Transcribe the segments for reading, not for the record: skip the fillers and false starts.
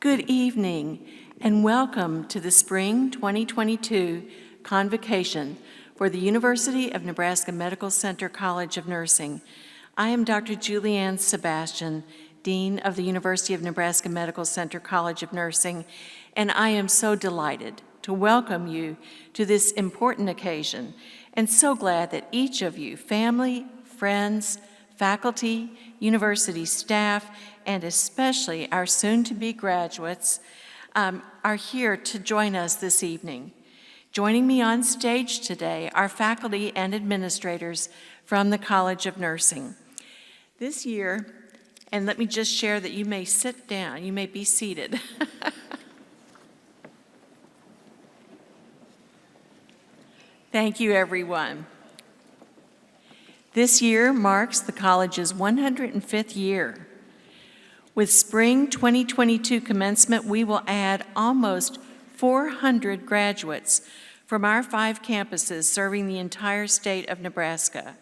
Good evening and welcome to the Spring 2022 Convocation for the University of Nebraska Medical Center College of Nursing. I am Dr. Julianne Sebastian, Dean of the University of Nebraska Medical Center College of Nursing, and I am so delighted to welcome you to this important occasion and so glad that each of you, family, friends, faculty, university staff, and especially our soon-to-be graduates are here to join us this evening. Joining me on stage today are faculty and administrators from the College of Nursing. This year, and let me just share that you may sit down, you may be seated. Thank you, everyone. This year marks the college's 105th year. With spring 2022 commencement, we will add almost 400 graduates from our 5 campuses serving the entire state of Nebraska.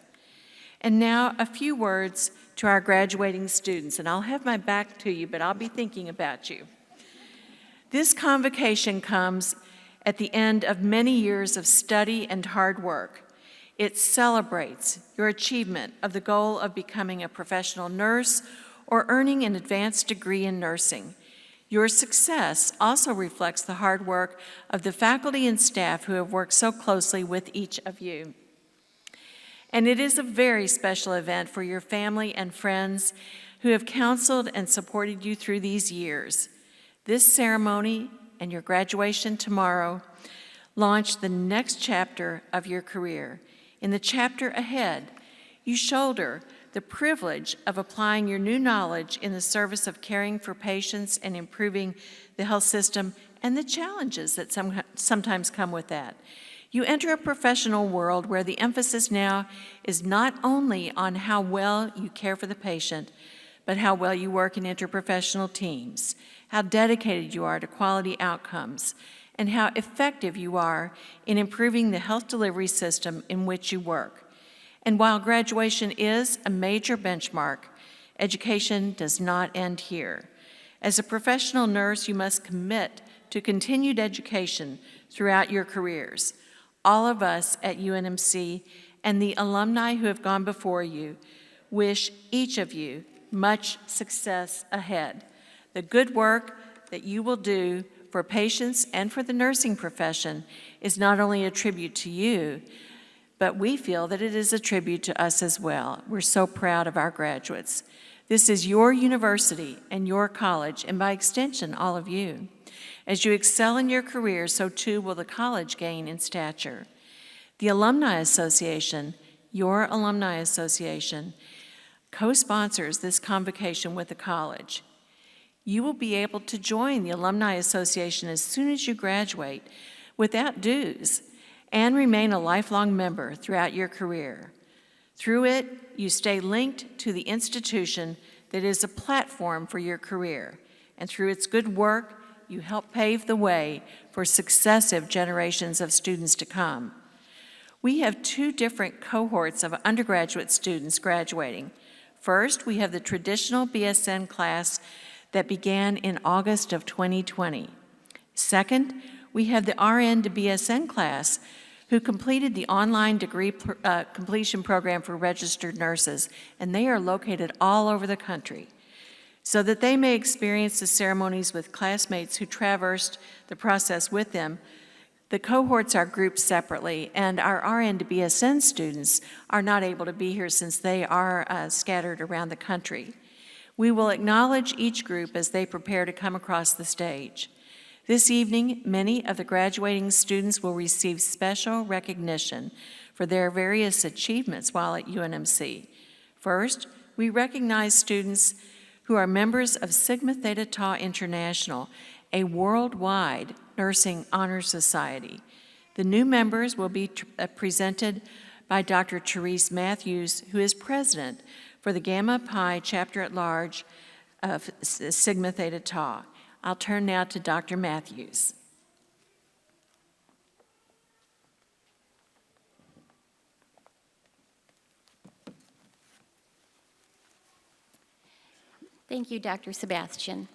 And now a few words to our graduating students, and I'll have my back to you, but I'll be thinking about you. This convocation comes at the end of many years of study and hard work. It celebrates your achievement of the goal of becoming a professional nurse or earning an advanced degree in nursing. Your success also reflects the hard work of the faculty and staff who have worked so closely with each of you. And it is a very special event for your family and friends who have counseled and supported you through these years. This ceremony and your graduation tomorrow launch the next chapter of your career. In the chapter ahead, you shoulder the privilege of applying your new knowledge in the service of caring for patients and improving the health system and the challenges that sometimes come with that. You enter a professional world where the emphasis now is not only on how well you care for the patient, but how well you work in interprofessional teams, how dedicated you are to quality outcomes, and how effective you are in improving the health delivery system in which you work. And while graduation is a major benchmark, education does not end here. As a professional nurse, you must commit to continued education throughout your careers. All of us at UNMC and the alumni who have gone before you wish each of you much success ahead. The good work that you will do for patients and for the nursing profession is not only a tribute to you, but we feel that it is a tribute to us as well. We're so proud of our graduates. This is your university and your college, and by extension, all of you. As you excel in your career, so too will the college gain in stature. The Alumni Association, your Alumni Association, co-sponsors this convocation with the college. You will be able to join the Alumni Association as soon as you graduate without dues and remain a lifelong member throughout your career. Through it, you stay linked to the institution that is a platform for your career, and through its good work, you help pave the way for successive generations of students to come. We have 2 different cohorts of undergraduate students graduating. First, we have the traditional BSN class that began in August of 2020. Second, we have the RN to BSN class who completed the online degree completion program for registered nurses, and they are located all over the country, so that they may experience the ceremonies with classmates who traversed the process with them. The cohorts are grouped separately, and our RN to BSN students are not able to be here since they are scattered around the country. We will acknowledge each group as they prepare to come across the stage. This evening, many of the graduating students will receive special recognition for their various achievements while at UNMC. First, we recognize students who are members of Sigma Theta Tau International, a worldwide nursing honor society. The new members will be presented by Dr. Therese Matthews, who is president for the Gamma Pi chapter at large of Sigma Theta Tau. I'll turn now to Dr. Matthews. Thank you, Dr. Sebastian.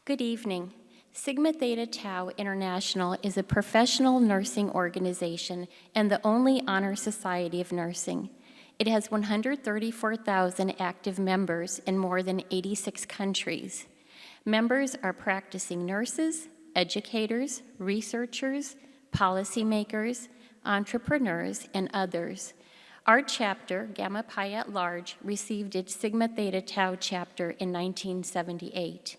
Good evening. Sigma Theta Tau International is a professional nursing organization and the only honor society of nursing. It has 134,000 active members in more than 86 countries. Members are practicing nurses, educators, researchers, policymakers, entrepreneurs, and others. Our chapter, Gamma Pi at Large, received its Sigma Theta Tau chapter in 1978.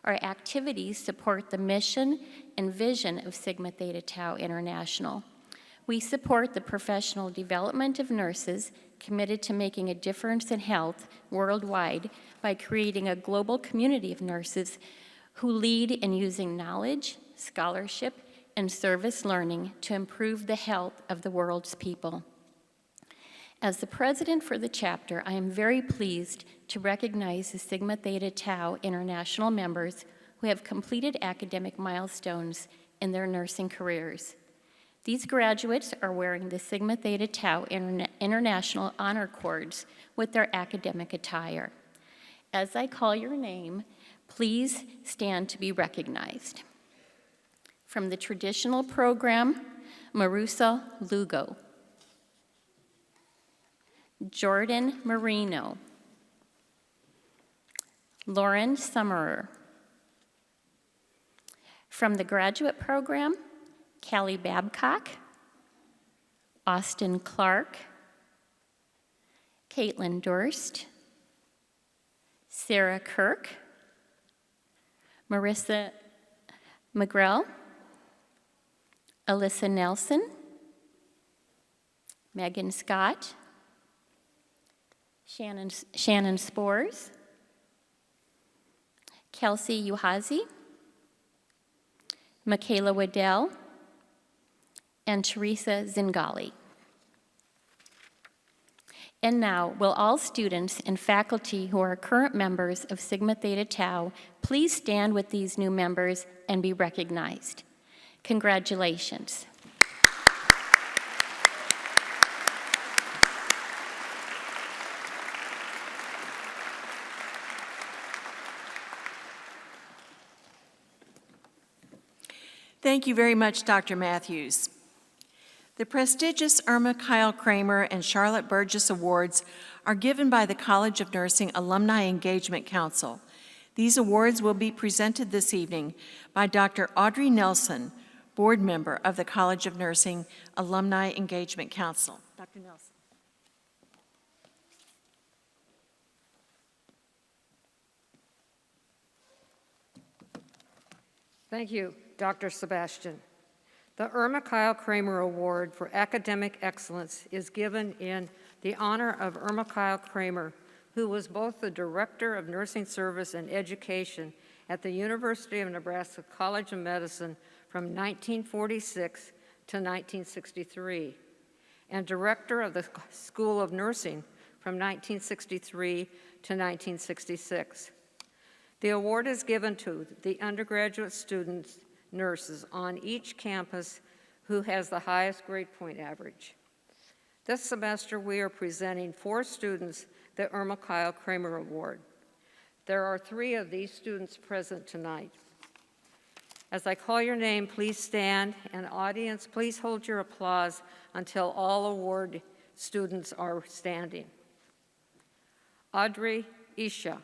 Our activities support the mission and vision of Sigma Theta Tau International. We support the professional development of nurses committed to making a difference in health worldwide by creating a global community of nurses who lead in using knowledge, scholarship, and service learning to improve the health of the world's people. As the president for the chapter, I am very pleased to recognize the Sigma Theta Tau International members who have completed academic milestones in their nursing careers. These graduates are wearing the Sigma Theta Tau International Honor Cords with their academic attire. As I call your name, please stand to be recognized. From the traditional program, Marusa Lugo, Jordan Marino, Lauren Summerer. From the graduate program, Callie Babcock, Austin Clark, Caitlin Durst, Sarah Kirk, Marissa McGrell, Alyssa Nelson, Megan Scott, Shannon Spores, Kelsey Uhazi, Michaela Waddell, and Teresa Zingali. And now, will all students and faculty who are current members of Sigma Theta Tau please stand with these new members and be recognized? Congratulations. Thank you very much, Dr. Matthews. The prestigious Irma Kyle Kramer and Charlotte Burgess Awards are given by the College of Nursing Alumni Engagement Council. These awards will be presented this evening by Dr. Audrey Nelson, board member of the College of Nursing Alumni Engagement Council. Dr. Nelson. Thank you, Dr. Sebastian. The Irma Kyle Kramer Award for Academic Excellence is given in the honor of Irma Kyle Kramer, who was both the Director of Nursing Service and Education at the University of Nebraska College of Medicine from 1946 to 1963, and Director of the School of Nursing from 1963 to 1966. The award is given to the undergraduate students, nurses on each campus who has the highest grade point average. This semester, we are presenting 4 students the Irma Kyle Kramer Award. There are 3 of these students present tonight. As I call your name, please stand, and audience, please hold your applause until all award students are standing. Audrey Isha,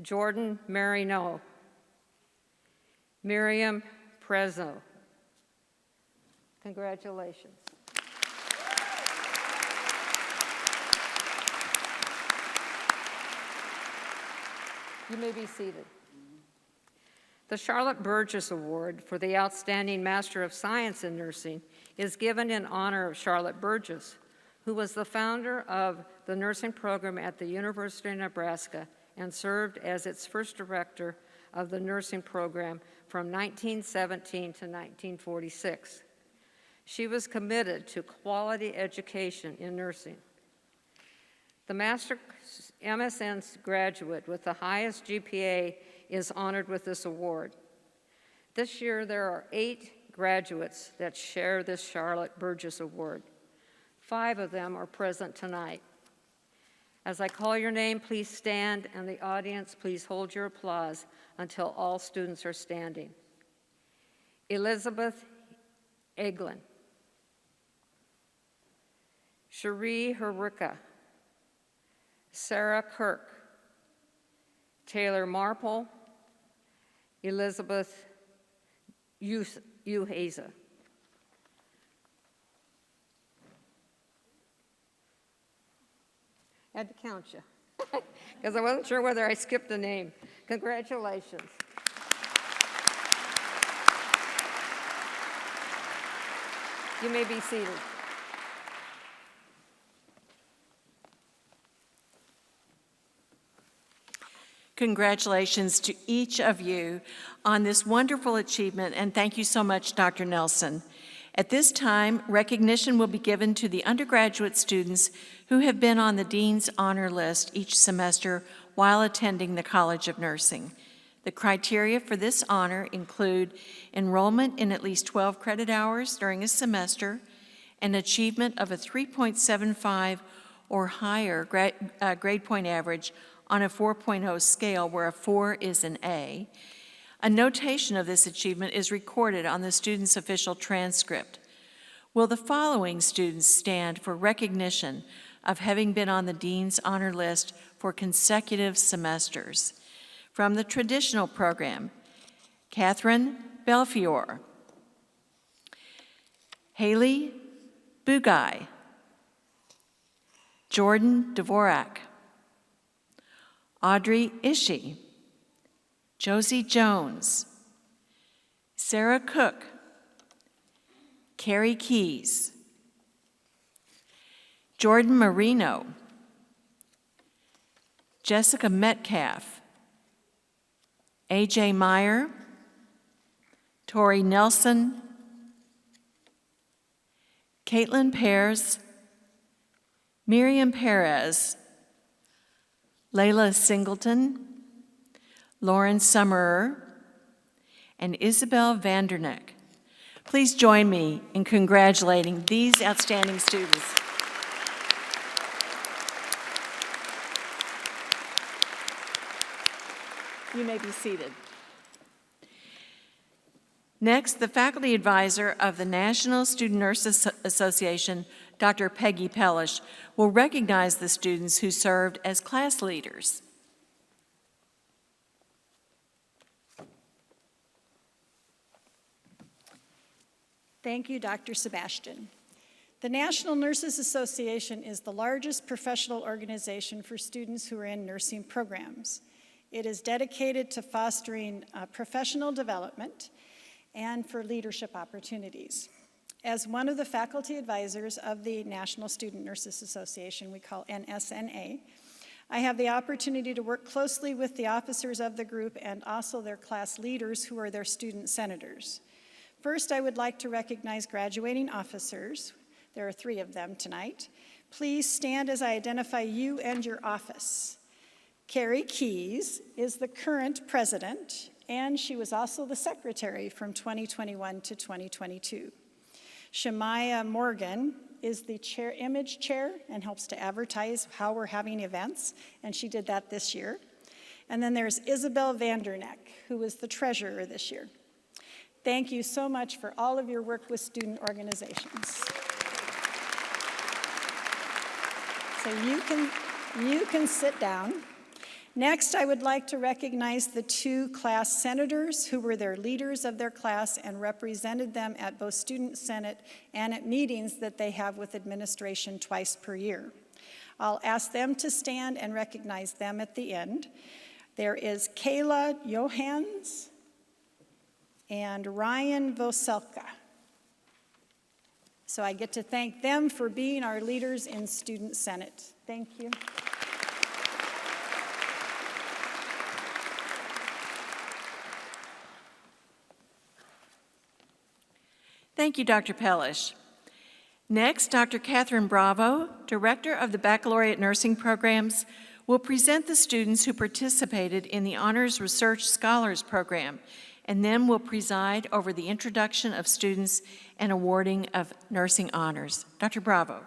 Jordan Marino, Miriam Prezzo. Congratulations. You may be seated. The Charlotte Burgess Award for the Outstanding Master of Science in Nursing is given in honor of Charlotte Burgess, who was the founder of the nursing program at the University of Nebraska and served as its first director of the nursing program from 1917 to 1946. She was committed to quality education in nursing. The Master MSN graduate with the highest GPA is honored with this award. This year, there are 8 graduates that share this Charlotte Burgess Award. 5 of them are present tonight. As I call your name, please stand, and the audience, please hold your applause until all students are standing. Elizabeth Eglin. Cherie Harika. Sarah Kirk. Taylor Marple. Elizabeth Uheza. Had to count you, because I wasn't sure whether I skipped a name. Congratulations. You may be seated. Congratulations to each of you on this wonderful achievement, and thank you so much, Dr. Nelson. At this time, recognition will be given to the undergraduate students who have been on the Dean's Honor List each semester while attending the College of Nursing. The criteria for this honor include enrollment in at least 12 credit hours during a semester, and achievement of a 3.75 or higher grade point average on a 4.0 scale, where a 4 is an A. A notation of this achievement is recorded on the student's official transcript. Will the following students stand for recognition of having been on the Dean's Honor List for consecutive semesters? From the traditional program, Catherine Belfiore, Haley Bugай, Jordan Dvorak, Audrey Ishii, Josie Jones, Sarah Cook, Carrie Keys, Jordan Marino, Jessica Metcalf, AJ Meyer, Tori Nelson, Caitlin Pears, Miriam Perez, Layla Singleton, Lauren Summerer, and Isabel Vanderneck. Please join me in congratulating these outstanding students. You may be seated. Next, the faculty advisor of the National Student Nurses Association, Dr. Peggy Pellish, will recognize the students who served as class leaders. Thank you, Dr. Sebastian. The National Nurses Association is the largest professional organization for students who are in nursing programs. It is dedicated to fostering professional development and for leadership opportunities. As one of the faculty advisors of the National Student Nurses Association, we call NSNA, I have the opportunity to work closely with the officers of the group and also their class leaders who are their student senators. First, I would like to recognize graduating officers. There are 3 of them tonight. Please stand as I identify you and your office. Carrie Keys is the current president, and she was also the secretary from 2021 to 2022. Shemaya Morgan is the image chair and helps to advertise how we're having events, and she did that this year. And then there's Isabel Vanderneck, who is the treasurer this year. Thank you so much for all of your work with student organizations. So you can sit down. Next, I would like to recognize the 2 class senators who were their leaders of their class and represented them at both Student Senate and at meetings that they have with administration twice per year. I'll ask them to stand and recognize them at the end. There is Kayla Johans and Ryan Voselka. So I get to thank them for being our leaders in Student Senate. Thank you. Thank you, Dr. Pellish. Next, Dr. Catherine Bravo, Director of the Baccalaureate Nursing Programs, will present the students who participated in the Honors Research Scholars Program, and then will preside over the introduction of students and awarding of nursing honors. Dr. Bravo.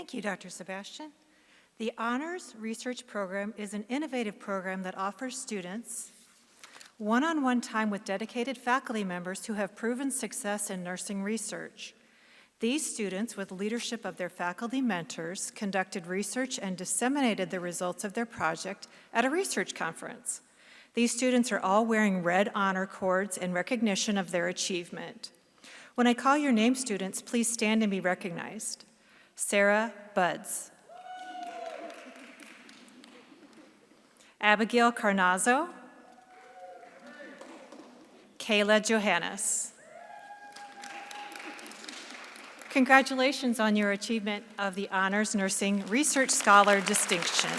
Thank you, Dr. Sebastian. The Honors Research Program is an innovative program that offers students one-on-one time with dedicated faculty members who have proven success in nursing research. These students, with leadership of their faculty mentors, conducted research and disseminated the results of their project at a research conference. These students are all wearing red honor cords in recognition of their achievement. When I call your name, students, please stand and be recognized. Sarah Buds. Abigail Carnazzo. Kayla Johannes. Congratulations on your achievement of the Honors Nursing Research Scholar distinction.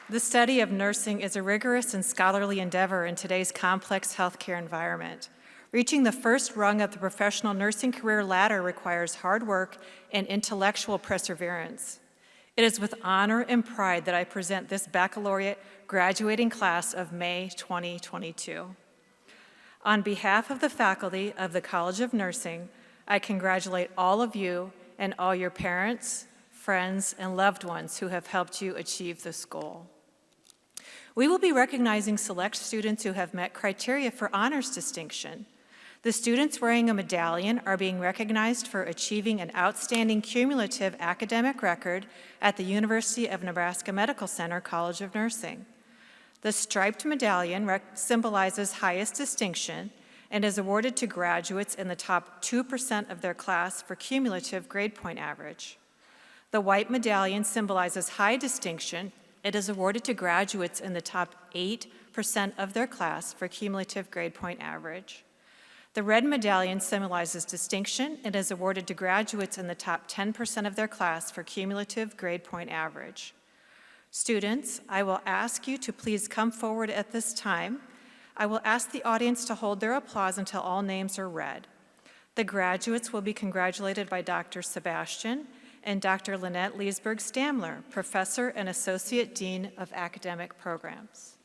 The study of nursing is a rigorous and scholarly endeavor in today's complex healthcare environment. Reaching the first rung of the professional nursing career ladder requires hard work and intellectual perseverance. It is with honor and pride that I present this baccalaureate graduating class of May 2022. On behalf of the faculty of the College of Nursing, I congratulate all of you and all your parents, friends, and loved ones who have helped you achieve this goal. We will be recognizing select students who have met criteria for honors distinction. The students wearing a medallion are being recognized for achieving an outstanding cumulative academic record at the University of Nebraska Medical Center College of Nursing. The striped medallion symbolizes highest distinction and is awarded to graduates in the top 2% of their class for cumulative grade point average. The white medallion symbolizes high distinction. It is awarded to graduates in the top 8% of their class for cumulative grade point average. The red medallion symbolizes distinction and is awarded to graduates in the top 10% of their class for cumulative grade point average. Students, I will ask you to please come forward at this time. I will ask the audience to hold their applause until all names are read. The graduates will be congratulated by Dr. Sebastian and Dr. Lynette Leesburg-Stamler, Professor and Associate Dean of Academic Programs.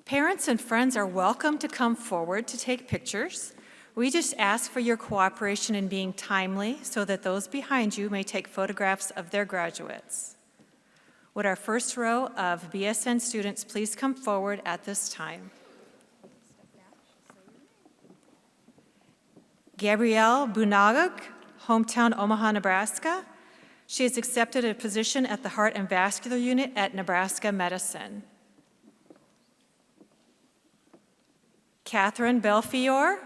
Parents and friends are welcome to come forward to take pictures. We just ask for your cooperation in being timely so that those behind you may take photographs of their graduates. Would our first row of BSN students please come forward at this time? Gabrielle Bunaguk, hometown Omaha, Nebraska. She has accepted a position at the Heart and Vascular Unit at Nebraska Medicine. Catherine Belfiore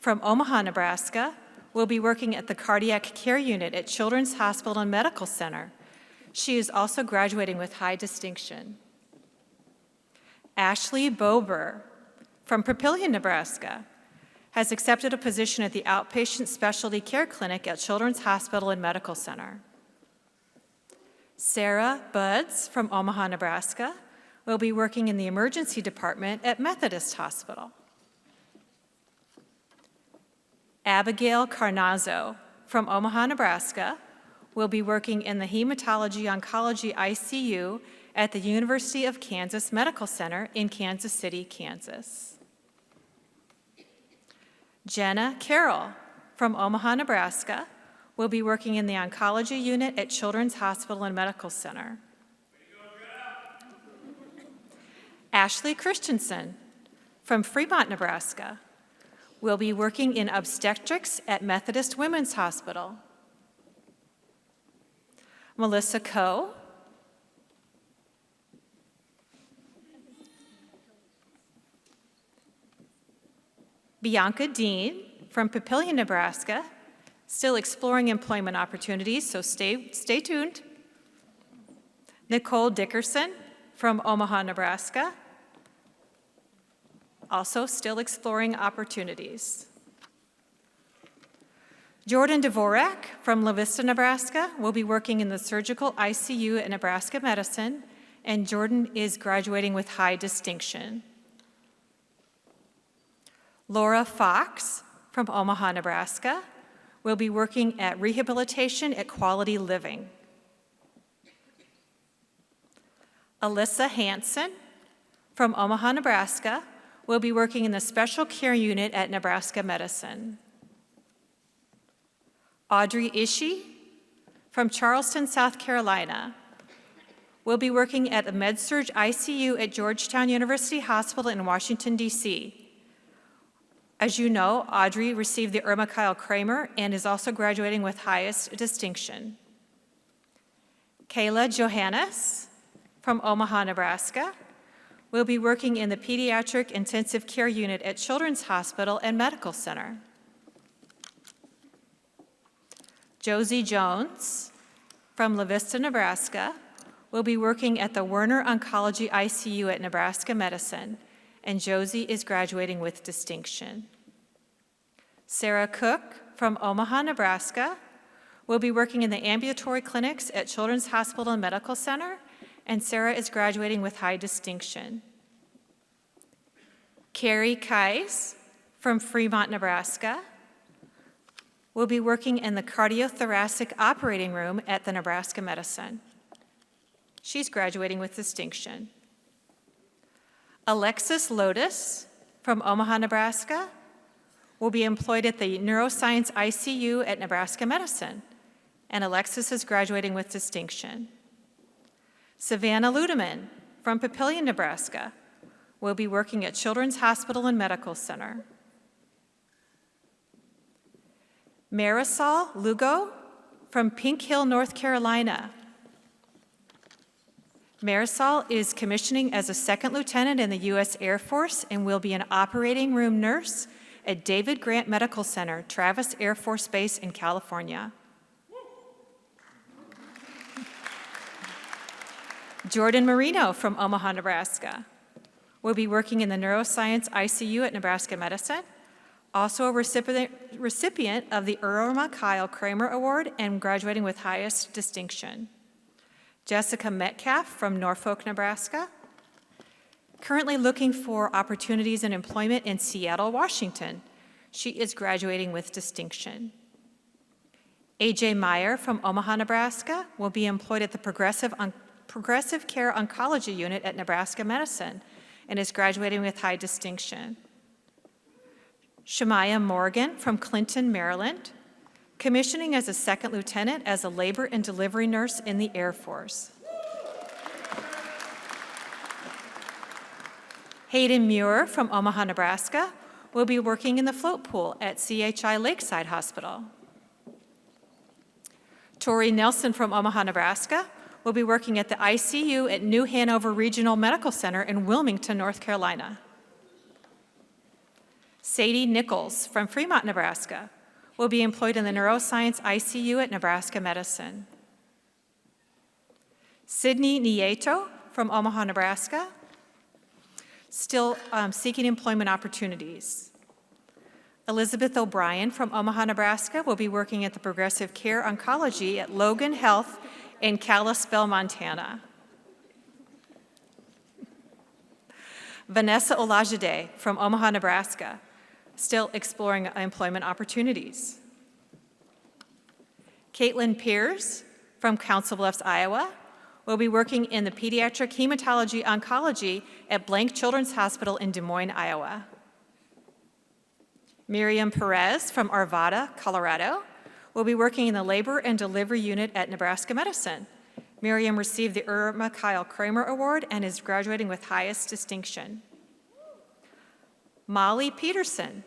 from Omaha, Nebraska, will be working at the Cardiac Care Unit at Children's Hospital and Medical Center. She is also graduating with high distinction. Ashley Bober from Papillion, Nebraska, has accepted a position at the Outpatient Specialty Care Clinic at Children's Hospital and Medical Center. Sarah Buds from Omaha, Nebraska, will be working in the emergency department at Methodist Hospital. Abigail Carnazzo from Omaha, Nebraska, will be working in the Hematology Oncology ICU at the University of Kansas Medical Center in Kansas City, Kansas. Jenna Carroll from Omaha, Nebraska, will be working in the oncology unit at Children's Hospital and Medical Center. Ashley Christensen from Fremont, Nebraska, will be working in obstetrics at Methodist Women's Hospital. Melissa Coe, Bianca Dean from Papillion, Nebraska, still exploring employment opportunities, so stay tuned. Nicole Dickerson from Omaha, Nebraska, also still exploring opportunities. Jordan Dvorak from La Vista, Nebraska, will be working in the surgical ICU at Nebraska Medicine, and Jordan is graduating with high distinction. Laura Fox from Omaha, Nebraska, will be working at Rehabilitation at Quality Living. Alyssa Hansen from Omaha, Nebraska, will be working in the Special Care Unit at Nebraska Medicine. Audrey Ishii from Charleston, South Carolina, will be working at the Med-Surg ICU at Georgetown University Hospital in Washington, D.C. As you know, Audrey received the Irma Kyle Kramer and is also graduating with highest distinction. Kayla Johannes from Omaha, Nebraska, will be working in the Pediatric Intensive Care Unit at Children's Hospital and Medical Center. Josie Jones from La Vista, Nebraska, will be working at the Werner Oncology ICU at Nebraska Medicine, and Josie is graduating with distinction. Sarah Cook from Omaha, Nebraska, will be working in the ambulatory clinics at Children's Hospital and Medical Center, and Sarah is graduating with high distinction. Carrie Kais from Fremont, Nebraska, will be working in the cardiothoracic operating room at the Nebraska Medicine. She's graduating with distinction. Alexis Lotus from Omaha, Nebraska, will be employed at the Neuroscience ICU at Nebraska Medicine, and Alexis is graduating with distinction. Savannah Ludeman from Papillion, Nebraska, will be working at Children's Hospital and Medical Center. Marisol Lugo from Pink Hill, North Carolina. Marisol is commissioning as a second lieutenant in the U.S. Air Force and will be an operating room nurse at David Grant Medical Center, Travis Air Force Base in California. Jordan Marino from Omaha, Nebraska, will be working in the Neuroscience ICU at Nebraska Medicine, also a recipient of the Irma Kyle Kramer Award and graduating with highest distinction. Jessica Metcalf from Norfolk, Nebraska, currently looking for opportunities and employment in Seattle, Washington. She is graduating with distinction. AJ Meyer from Omaha, Nebraska, will be employed at the Progressive Care Oncology Unit at Nebraska Medicine and is graduating with high distinction. Shemaya Morgan from Clinton, Maryland, commissioning as a second lieutenant as a labor and delivery nurse in the Air Force. Hayden Muir from Omaha, Nebraska, will be working in the float pool at CHI Lakeside Hospital. Tori Nelson from Omaha, Nebraska, will be working at the ICU at New Hanover Regional Medical Center in Wilmington, North Carolina. Sadie Nichols from Fremont, Nebraska, will be employed in the Neuroscience ICU at Nebraska Medicine. Sydney Nieto from Omaha, Nebraska, still seeking employment opportunities. Elizabeth O'Brien from Omaha, Nebraska, will be working at the Progressive Care Oncology at Logan Health in Kalispell, Montana. Vanessa Olajide from Omaha, Nebraska, still exploring employment opportunities. Caitlin Pierce from Council Bluffs, Iowa, will be working in the Pediatric Hematology Oncology at Blank Children's Hospital in Des Moines, Iowa. Miriam Perez from Arvada, Colorado, will be working in the Labor and Delivery Unit at Nebraska Medicine. Miriam received the Irma Kyle Kramer Award and is graduating with highest distinction. Molly Peterson.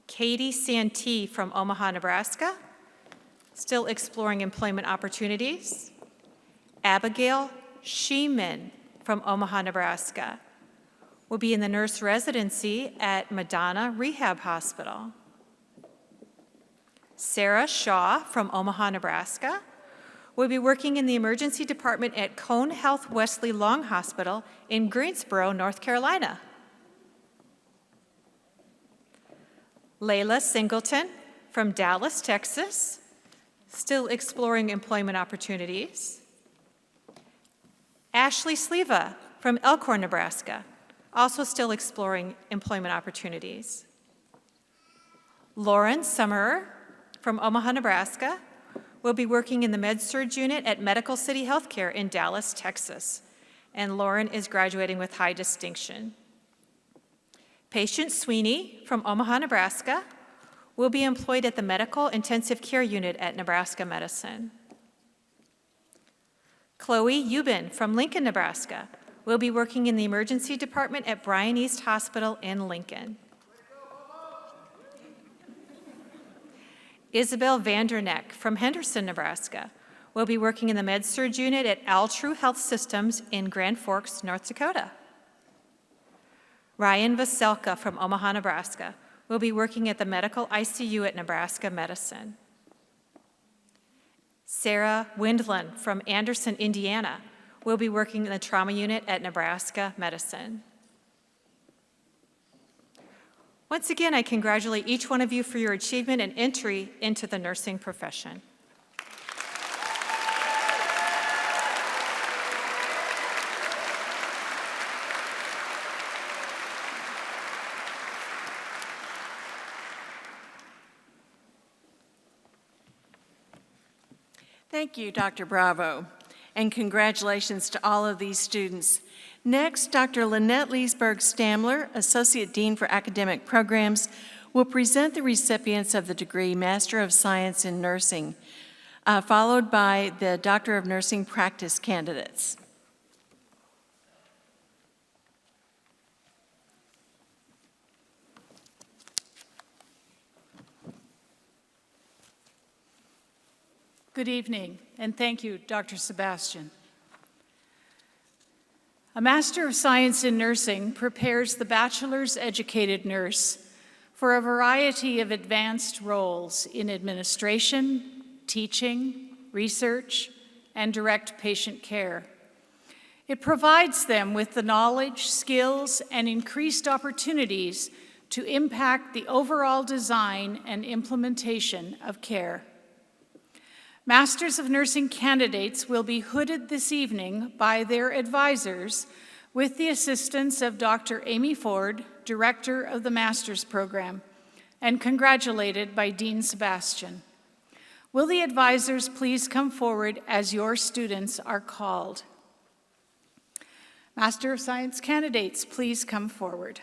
Katie Santee from Omaha, Nebraska, still exploring employment opportunities. Abigail Sheeman from Omaha, Nebraska, will be in the nurse residency at Madonna Rehab Hospital. Sarah Shaw from Omaha, Nebraska, will be working in the emergency department at Cone Health Wesley Long Hospital in Greensboro, North Carolina. Layla Singleton from Dallas, Texas, still exploring employment opportunities. Ashley Sleva from Elkhorn, Nebraska, also still exploring employment opportunities. Lauren Summerer from Omaha, Nebraska, will be working in the Med-Surg unit at Medical City Healthcare in Dallas, Texas. And Lauren is graduating with high distinction. Patient Sweeney from Omaha, Nebraska, will be employed at the Medical Intensive Care Unit at Nebraska Medicine. Chloe Eubin from Lincoln, Nebraska, will be working in the emergency department at Bryan East Hospital in Lincoln. Isabel Vanderneck from Henderson, Nebraska, will be working in the Med-Surg unit at Altru Health Systems in Grand Forks, North Dakota. Ryan Vaselka from Omaha, Nebraska, will be working at the Medical ICU at Nebraska Medicine. Sarah Windland from Anderson, Indiana, will be working in the trauma unit at Nebraska Medicine. Once again, I congratulate each one of you for your achievement and entry into the nursing profession. Thank you, Dr. Bravo, and congratulations to all of these students. Next, Dr. Lynette Leesburg-Stamler, Associate Dean for Academic Programs, will present the recipients of the degree Master of Science in Nursing, followed by the Doctor of Nursing practice candidates. Good evening, and thank you, Dr. Sebastian. A Master of Science in Nursing prepares the bachelor's educated nurse for a variety of advanced roles in administration, teaching, research, and direct patient care. It provides them with the knowledge, skills, and increased opportunities to impact the overall design and implementation of care. Masters of Nursing candidates will be hooded this evening by their advisors with the assistance of Dr. Amy Ford, Director of the Master's Program, and congratulated by Dean Sebastian. Will the advisors please come forward as your students are called? Master of Science candidates, please come forward.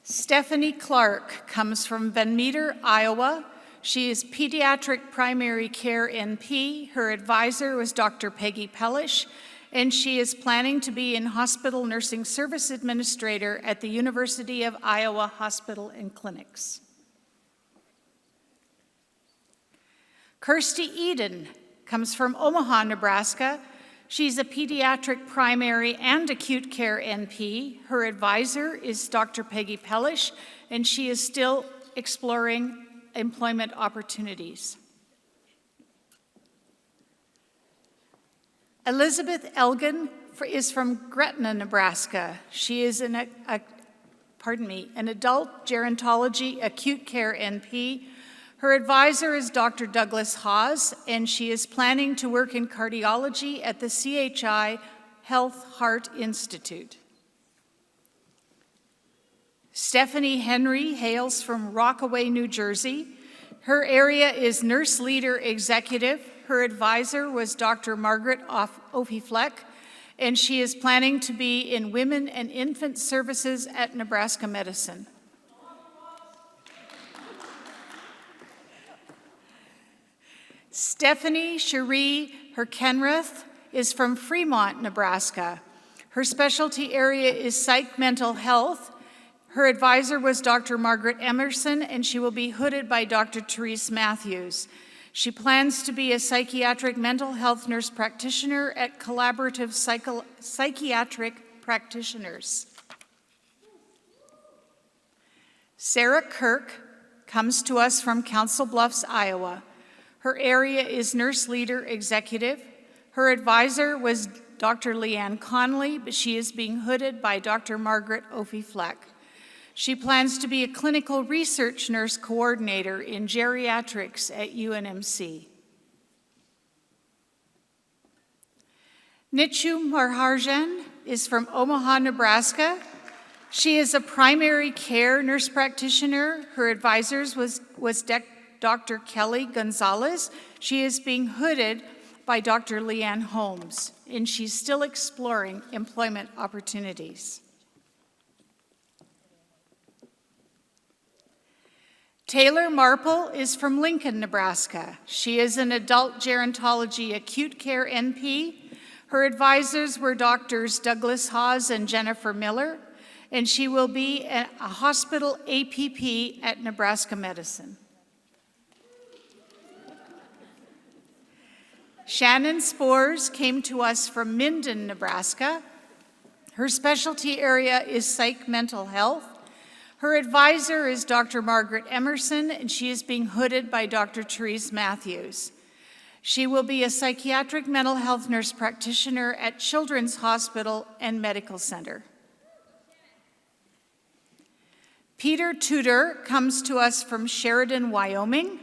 Stephanie Clark comes from Van Meter, Iowa. She is Pediatric Primary Care NP. Her advisor was Dr. Peggy Pellish, and she is planning to be in Hospital Nursing Service Administrator at the University of Iowa Hospital and Clinics. Kirsty Eden comes from Omaha, Nebraska. She's a pediatric primary and acute care NP. Her advisor is Dr. Peggy Pellish, and she is still exploring employment opportunities. Elizabeth Elgin is from Gretna, Nebraska. She is an adult gerontology acute care NP. Her advisor is Dr. Douglas Hawes, and she is planning to work in cardiology at the CHI Health Heart Institute. Stephanie Henry hails from Rockaway, New Jersey. Her area is Nurse Leader Executive. Her advisor was Dr. Margaret Opie-Fleck, and she is planning to be in Women and Infant Services at Nebraska Medicine. Stephanie Cherie Herkenrath is from Fremont, Nebraska. Her specialty area is psych mental health. Her advisor was Dr. Margaret Emerson, and she will be hooded by Dr. Therese Matthews. She plans to be a psychiatric mental health nurse practitioner at Collaborative Psychiatric Practitioners. Sarah Kirk comes to us from Council Bluffs, Iowa. Her area is Nurse Leader Executive. Her advisor was Dr. Leanne Conley, but she is being hooded by Dr. Margaret Opie-Fleck. She plans to be a clinical research nurse coordinator in geriatrics at UNMC. Nichu Marharjan is from Omaha, Nebraska. She is a primary care nurse practitioner. Her advisors was Dr. Kelly Gonzalez. She is being hooded by Dr. Leanne Holmes, and she's still exploring employment opportunities. Taylor Marple is from Lincoln, Nebraska. She is an adult gerontology acute care NP. Her advisors were Doctors Douglas Hawes and Jennifer Miller, and she will be a hospital APP at Nebraska Medicine. Shannon Spores came to us from Minden, Nebraska. Her specialty area is psych mental health. Her advisor is Dr. Margaret Emerson, and she is being hooded by Dr. Therese Matthews. She will be a psychiatric mental health nurse practitioner at Children's Hospital and Medical Center. Peter Tudor comes to us from Sheridan, Wyoming.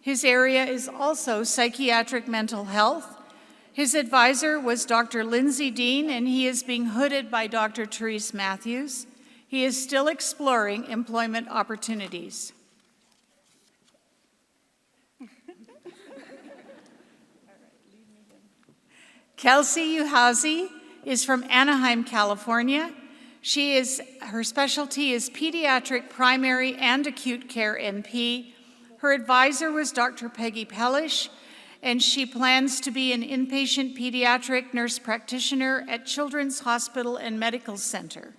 His area is also psychiatric mental health. His advisor was Dr. Lindsay Dean, and he is being hooded by Dr. Therese Matthews. He is still exploring employment opportunities. Kelsey Uhazi is from Anaheim, California. Her specialty is pediatric primary and acute care NP. Her advisor was Dr. Peggy Pellish, and she plans to be an inpatient pediatric nurse practitioner at Children's Hospital and Medical Center.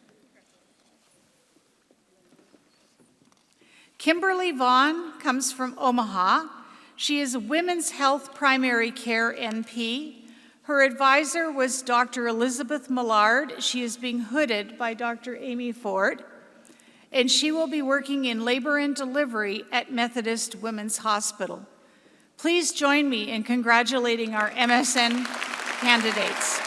Kimberly Vaughn comes from Omaha. She is a women's health primary care NP. Her advisor was Dr. Elizabeth Millard. She is being hooded by Dr. Amy Ford, and she will be working in labor and delivery at Methodist Women's Hospital. Please join me in congratulating our MSN candidates.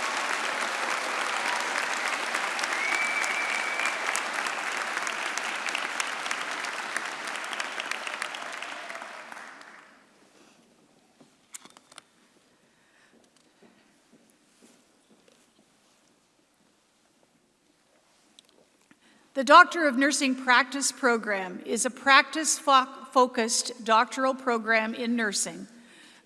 The Doctor of Nursing Practice Program is a practice-focused doctoral program in nursing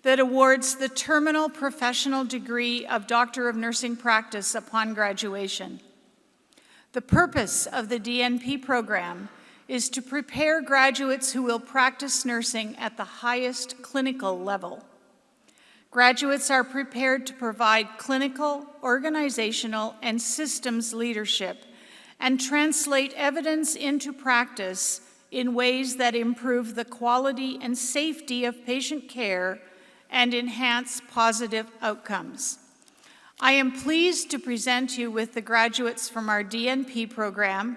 that awards the terminal professional degree of Doctor of Nursing Practice upon graduation. The purpose of the DNP program is to prepare graduates who will practice nursing at the highest clinical level. Graduates are prepared to provide clinical, organizational, and systems leadership and translate evidence into practice in ways that improve the quality and safety of patient care and enhance positive outcomes. I am pleased to present you with the graduates from our DNP program,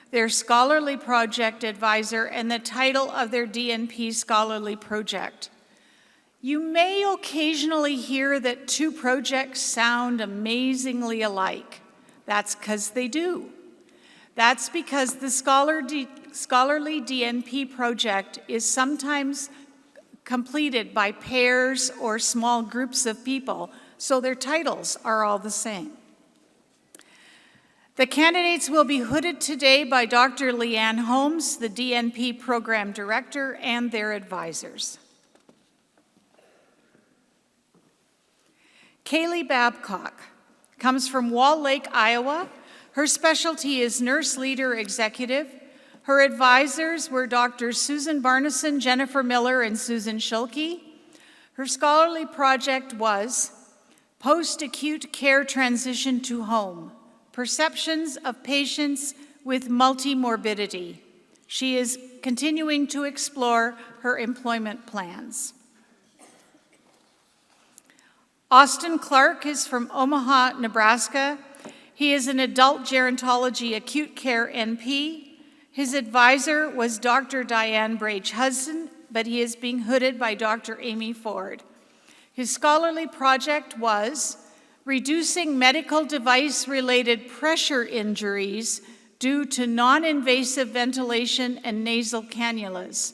their scholarly project advisor, and the title of their DNP scholarly project. You may occasionally hear that two projects sound amazingly alike. That's because they do. That's because the scholarly DNP project is sometimes completed by pairs or small groups of people, so their titles are all the same. The candidates will be hooded today by Dr. Leanne Holmes, the DNP program director, and their advisors. Kaylee Babcock comes from Wall Lake, Iowa. Her specialty is nurse leader executive. Her advisors were Drs. Susan Barneson, Jennifer Miller, and Susan Schulke. Her scholarly project was Post-Acute Care Transition to Home, Perceptions of Patients with Multimorbidity. She is continuing to explore her employment plans. Austin Clark is from Omaha, Nebraska. He is an adult gerontology acute care NP. His advisor was Dr. Diane Brage-Hudson, but he is being hooded by Dr. Amy Ford. His scholarly project was Reducing Medical Device-Related Pressure Injuries Due to Non-Invasive Ventilation and Nasal Cannulas.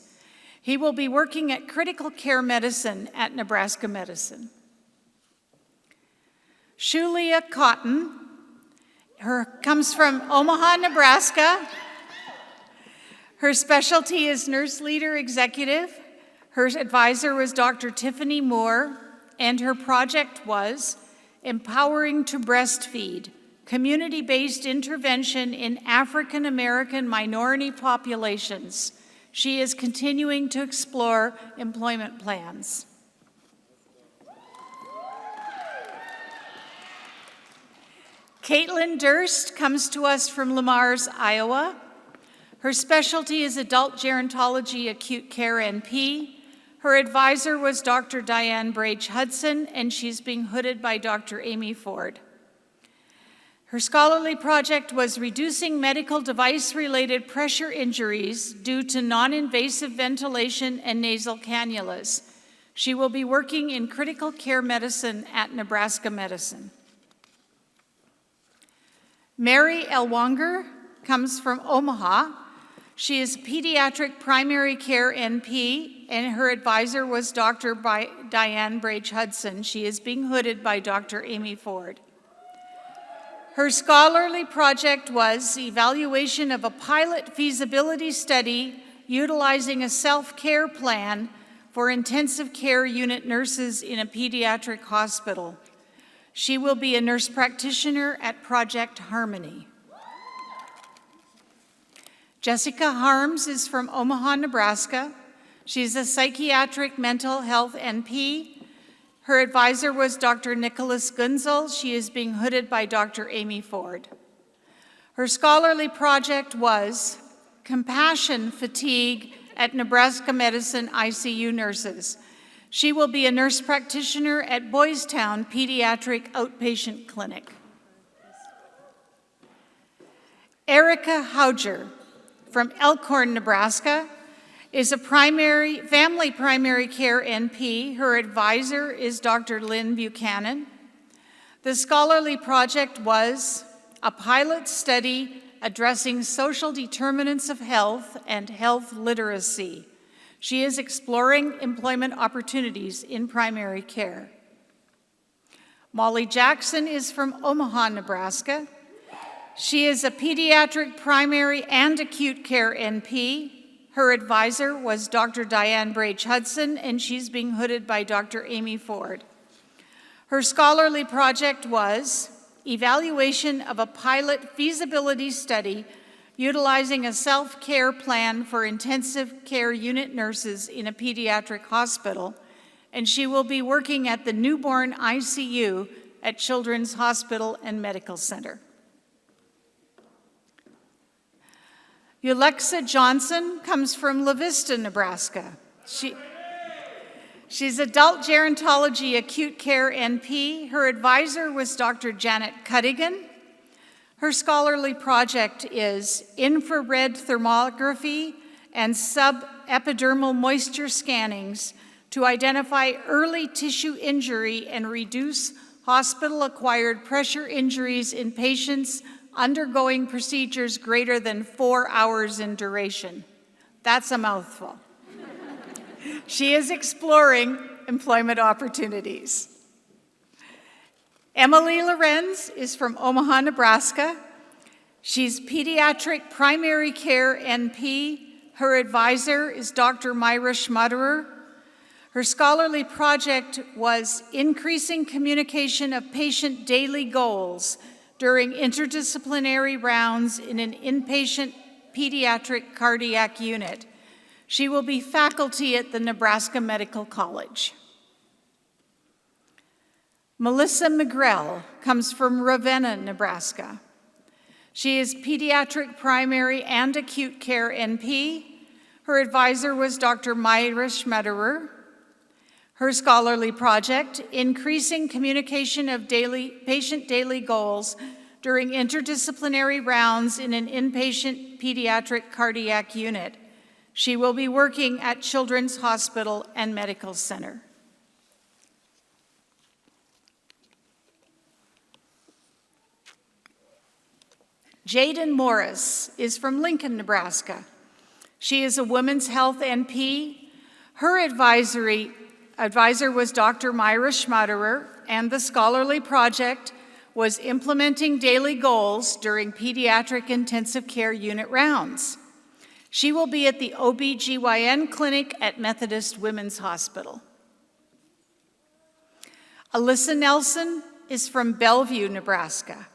He will be working at critical care medicine at Nebraska Medicine. Shulia Cotton, comes from Omaha, Nebraska. Her specialty is Nurse Leader Executive. Her advisor was Dr. Tiffany Moore, and her project was Empowering to Breastfeed, Community-Based Intervention in African American Minority Populations. She is continuing to explore employment plans. Caitlin Durst comes to us from Lamars, Iowa. Her specialty is adult gerontology acute care NP. Her advisor was Dr. Diane Brage Hudson, and she's being hooded by Dr. Amy Ford. Her scholarly project was reducing medical device-related pressure injuries due to non-invasive ventilation and nasal cannulas. She will be working in critical care medicine at Nebraska Medicine. Mary Elwanger comes from Omaha. She is pediatric primary care NP, and her advisor was Dr. Diane Brage Hudson. She is being hooded by Dr. Amy Ford. Her scholarly project was evaluation of a pilot feasibility study utilizing a self-care plan for intensive care unit nurses in a pediatric hospital. She will be a nurse practitioner at Project Harmony. Jessica Harms is from Omaha, Nebraska. She's a psychiatric mental health NP. Her advisor was Dr. Nicholas Gunzel. She is being hooded by Dr. Amy Ford. Her scholarly project was Compassion Fatigue at Nebraska Medicine ICU Nurses. She will be a nurse practitioner at Boys Town Pediatric Outpatient Clinic. Erica Hauger from Elkhorn, Nebraska, is a family primary care NP. Her advisor is Dr. Lynn Buchanan. The scholarly project was a pilot study addressing social determinants of health and health literacy. She is exploring employment opportunities in primary care. Molly Jackson is from Omaha, Nebraska. She is a pediatric primary and acute care NP. Her advisor was Dr. Diane Brage Hudson, and she's being hooded by Dr. Amy Ford. Her scholarly project was evaluation of a pilot feasibility study utilizing a self-care plan for intensive care unit nurses in a pediatric hospital, and she will be working at the newborn ICU at Children's Hospital and Medical Center. Ulexa Johnson comes from La Vista, Nebraska. She's adult gerontology acute care NP. Her advisor was Dr. Janet Cuddigan. Her scholarly project is infrared thermography and subepidermal moisture scannings to identify early tissue injury and reduce hospital-acquired pressure injuries in patients undergoing procedures greater than 4 hours in duration. That's a mouthful. She is exploring employment opportunities. Emily Lorenz is from Omaha, Nebraska. She's pediatric primary care NP. Her advisor is Dr. Myra Schmutterer. Her scholarly project was increasing communication of patient daily goals during interdisciplinary rounds in an inpatient pediatric cardiac unit. She will be faculty at the Nebraska Medical College. Melissa McGrell comes from Ravenna, Nebraska. She is pediatric primary and acute care NP. Her advisor was Dr. Myra Schmutterer. Her scholarly project, increasing communication of patient daily goals during interdisciplinary rounds in an inpatient pediatric cardiac unit. She will be working at Children's Hospital and Medical Center. Jaden Morris is from Lincoln, Nebraska. She is a women's health NP. Her advisor was Dr. Myra Schmutterer, and the scholarly project was implementing daily goals during pediatric intensive care unit rounds. She will be at the OB/GYN clinic at Methodist Women's Hospital. Alyssa Nelson is from Bellevue, Nebraska.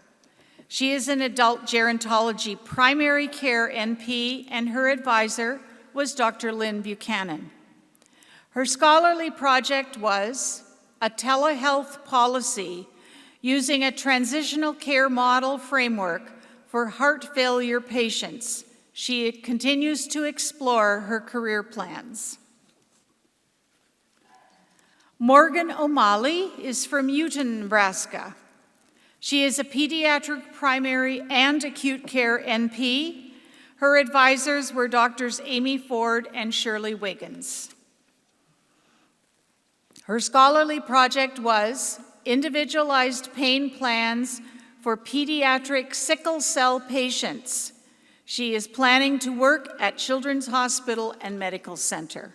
She is an adult gerontology primary care NP, and her advisor was Dr. Lynn Buchanan. Her scholarly project was a telehealth policy using a transitional care model framework for heart failure patients. She continues to explore her career plans. Morgan O'Malley is from Newton, Nebraska. She is a pediatric primary and acute care NP. Her advisors were Doctors Amy Ford and Shirley Wiggins. Her scholarly project was individualized pain plans for pediatric sickle cell patients. She is planning to work at Children's Hospital and Medical Center.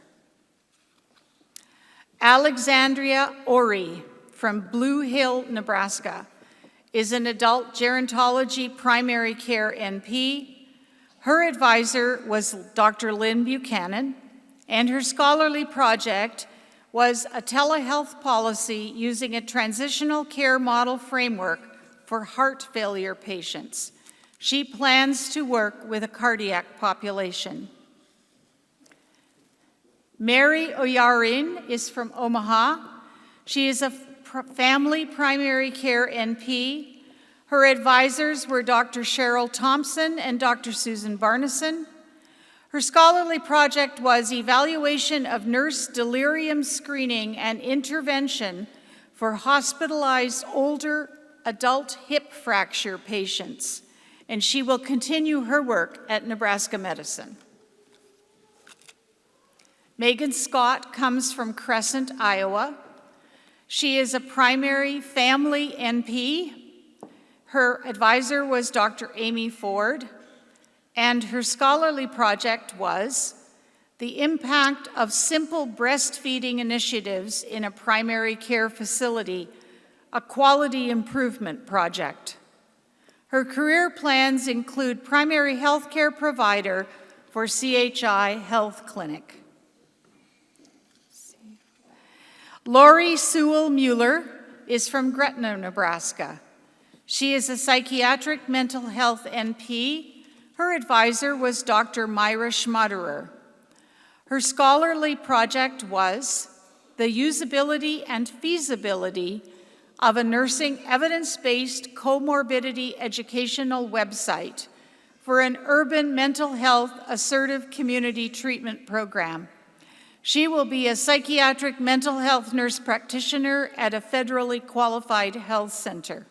Alexandria Ori from Blue Hill, Nebraska, is an adult gerontology primary care NP. Her advisor was Dr. Lynn Buchanan, and her scholarly project was a telehealth policy using a transitional care model framework for heart failure patients. She plans to work with a cardiac population. Mary Oyarin is from Omaha. She is a family primary care NP. Her advisors were Dr. Cheryl Thompson and Dr. Susan Barneson. Her scholarly project was evaluation of nurse delirium screening and intervention for hospitalized older adult hip fracture patients, and she will continue her work at Nebraska Medicine. Megan Scott comes from Crescent, Iowa. She is a primary family NP. Her advisor was Dr. Amy Ford, and her scholarly project was the impact of simple breastfeeding initiatives in a primary care facility, a quality improvement project. Her career plans include primary health care provider for CHI Health Clinic. Lori Sewell Mueller is from Gretna, Nebraska. She is a psychiatric mental health NP. Her advisor was Dr. Myra Schmaderer. Her scholarly project was the usability and feasibility of a nursing evidence-based comorbidity educational website for an urban mental health assertive community treatment program. She will be a psychiatric mental health nurse practitioner at a federally qualified health center.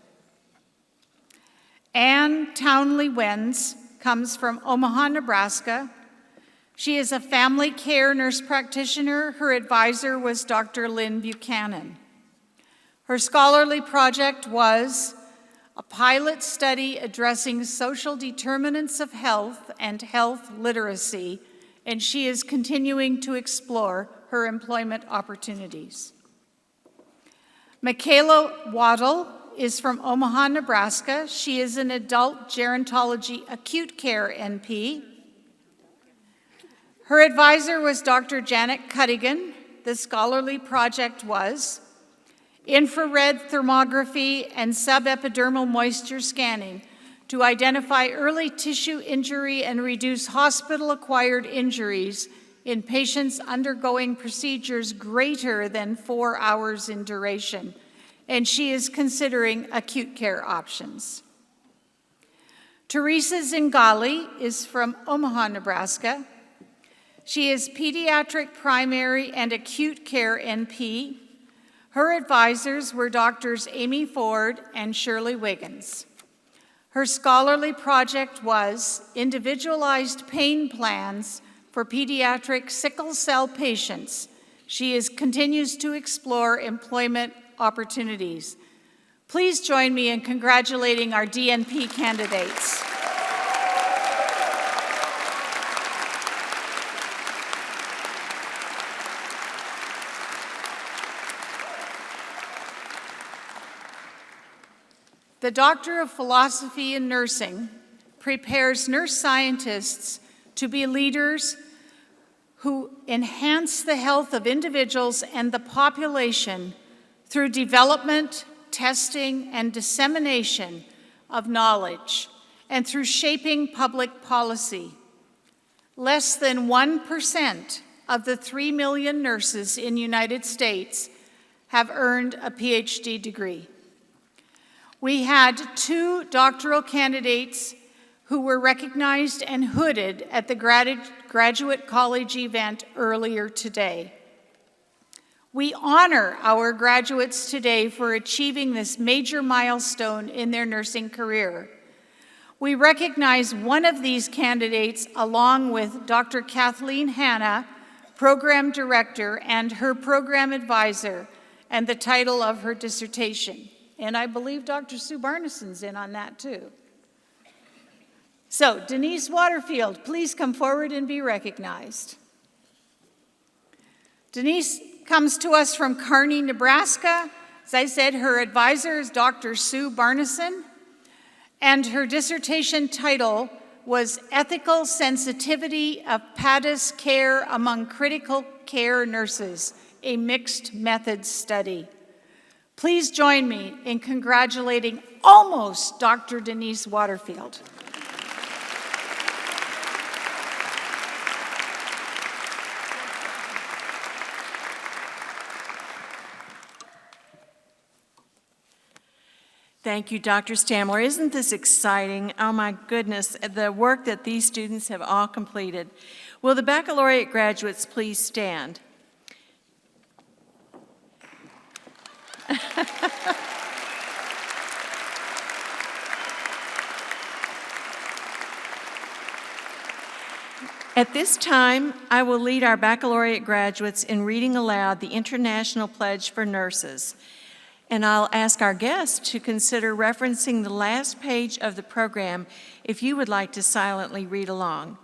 Anne Townley Wenz comes from Omaha, Nebraska. She is a family care nurse practitioner. Her advisor was Dr. Lynn Buchanan. Her scholarly project was a pilot study addressing social determinants of health and health literacy, and she is continuing to explore her employment opportunities. Michaela Waddle is from Omaha, Nebraska. She is an adult gerontology acute care NP. Her advisor was Dr. Janet Cuddigan. The scholarly project was infrared thermography and subepidermal moisture scanning to identify early tissue injury and reduce hospital-acquired injuries in patients undergoing procedures greater than 4 hours in duration, and she is considering acute care options. Teresa Zingali is from Omaha, Nebraska. She is pediatric primary and acute care NP. Her advisors were Doctors Amy Ford and Shirley Wiggins. Her scholarly project was individualized pain plans for pediatric sickle cell patients. She continues to explore employment opportunities. Please join me in congratulating our DNP candidates. The Doctor of Philosophy in Nursing prepares nurse scientists to be leaders who enhance the health of individuals and the population through development, testing, and dissemination of knowledge, and through shaping public policy. Less than 1% of the 3 million nurses in the United States have earned a PhD degree. We had 2 doctoral candidates who were recognized and hooded at the graduate college event earlier today. We honor our graduates today for achieving this major milestone in their nursing career. We recognize one of these candidates along with Dr. Kathleen Hanna, Program Director, and her Program Advisor, and the title of her dissertation. And I believe Dr. Sue Barneson's in on that too. So, Denise Waterfield, please come forward and be recognized. Denise comes to us from Kearney, Nebraska. As I said, her advisor is Dr. Sue Barneson, and her dissertation title was Ethical Sensitivity of PADIS Care Among Critical Care Nurses, a Mixed Methods Study. Please join me in congratulating almost Dr. Denise Waterfield. Thank you, Dr. Stamler. Isn't this exciting? Oh my goodness, the work that these students have all completed. Will the baccalaureate graduates please stand? At this time, I will lead our baccalaureate graduates in reading aloud the International Pledge for Nurses. And I'll ask our guests to consider referencing the last page of the program if you would like to silently read along.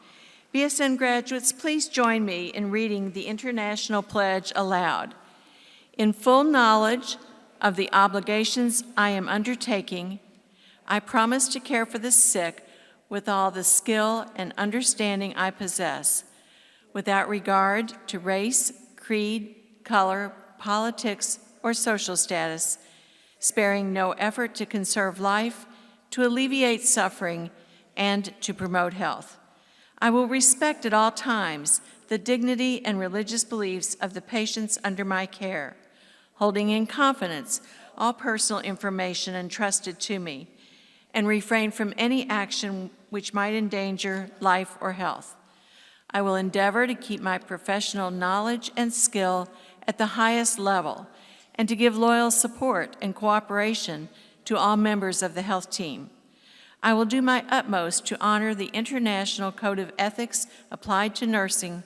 BSN graduates, please join me in reading the International Pledge aloud. In full knowledge of the obligations I am undertaking, I promise to care for the sick with all the skill and understanding I possess, without regard to race, creed, color, politics, or social status, sparing no effort to conserve life, to alleviate suffering, and to promote health. I will respect at all times the dignity and religious beliefs of the patients under my care, holding in confidence all personal information entrusted to me, and refrain from any action which might endanger life or health. I will endeavor to keep my professional knowledge and skill at the highest level, and to give loyal support and cooperation to all members of the health team. I will do my utmost to honor the International Code of Ethics applied to nursing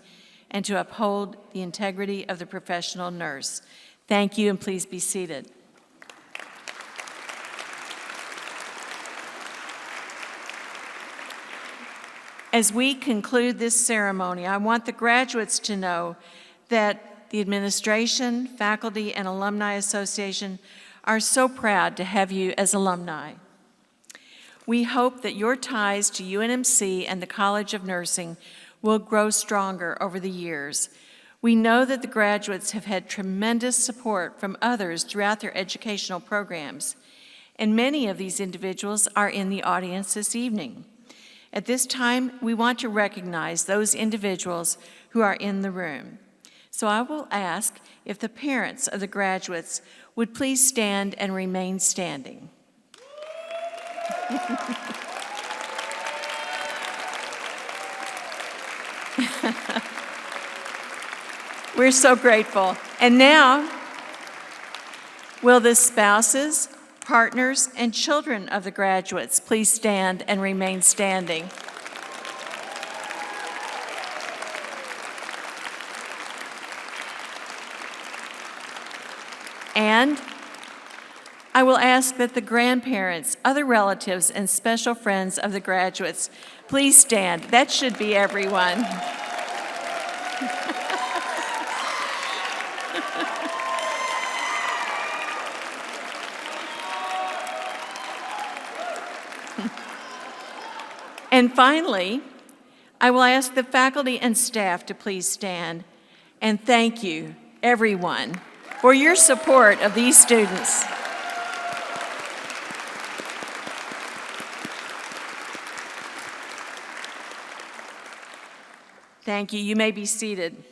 and to uphold the integrity of the professional nurse. Thank you, and please be seated. As we conclude this ceremony, I want the graduates to know that the administration, faculty, and alumni association are so proud to have you as alumni. We hope that your ties to UNMC and the College of Nursing will grow stronger over the years. We know that the graduates have had tremendous support from others throughout their educational programs, and many of these individuals are in the audience this evening. At this time, we want to recognize those individuals who are in the room. So I will ask if the parents of the graduates would please stand and remain standing. We're so grateful. And now, will the spouses, partners, and children of the graduates please stand and remain standing? And I will ask that the grandparents, other relatives, and special friends of the graduates please stand. That should be everyone. And finally, I will ask the faculty and staff to please stand, and thank you, everyone, for your support of these students. Thank you. You may be seated.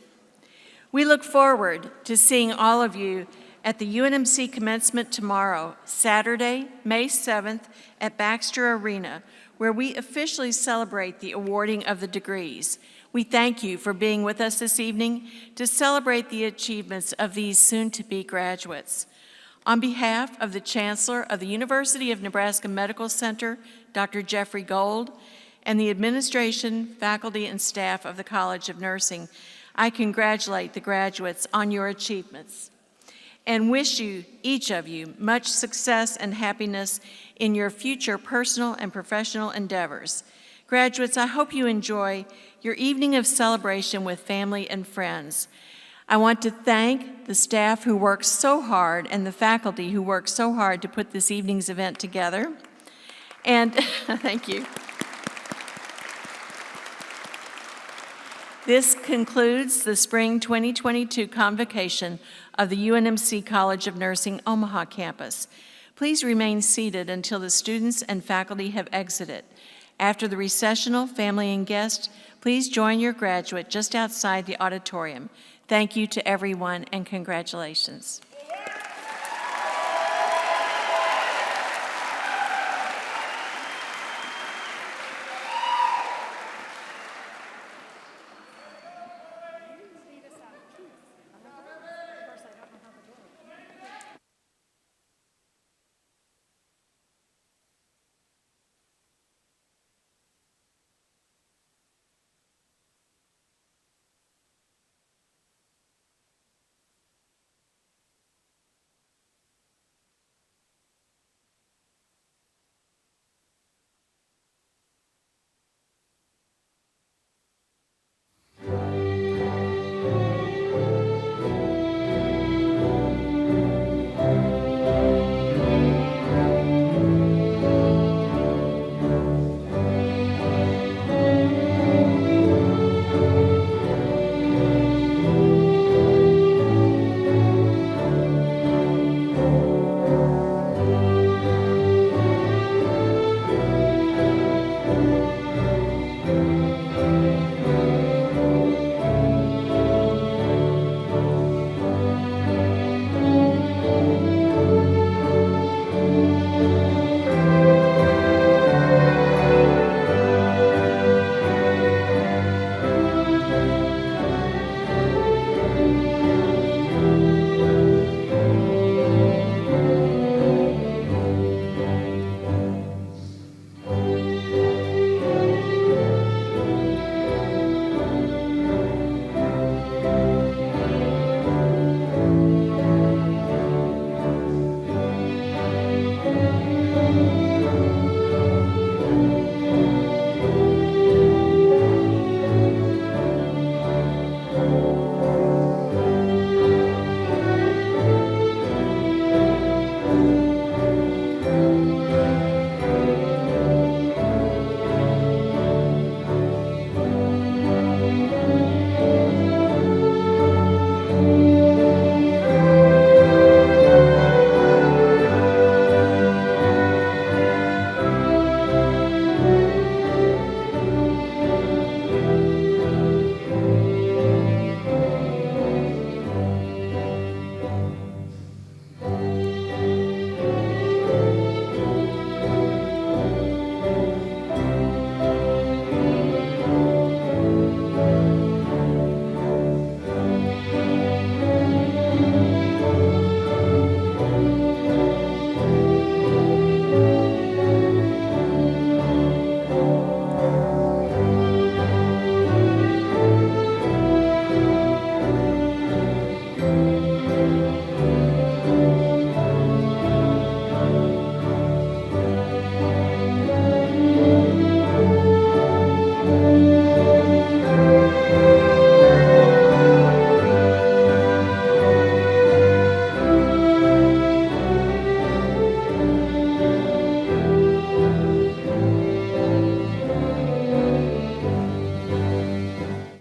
We look forward to seeing all of you at the UNMC commencement tomorrow, Saturday, May 7th, at Baxter Arena, where we officially celebrate the awarding of the degrees. We thank you for being with us this evening to celebrate the achievements of these soon-to-be graduates. On behalf of the Chancellor of the University of Nebraska Medical Center, Dr. Jeffrey Gold, and the administration, faculty, and staff of the College of Nursing, I congratulate the graduates on your achievements and wish you, each of you, much success and happiness in your future personal and professional endeavors. Graduates, I hope you enjoy your evening of celebration with family and friends. I want to thank the staff who worked so hard and the faculty who worked so hard to put this evening's event together. And thank you. This concludes the Spring 2022 Convocation of the UNMC College of Nursing Omaha campus. Please remain seated until the students and faculty have exited. After the recessional, family and guests, please join your graduate just outside the auditorium. Thank you to everyone and congratulations.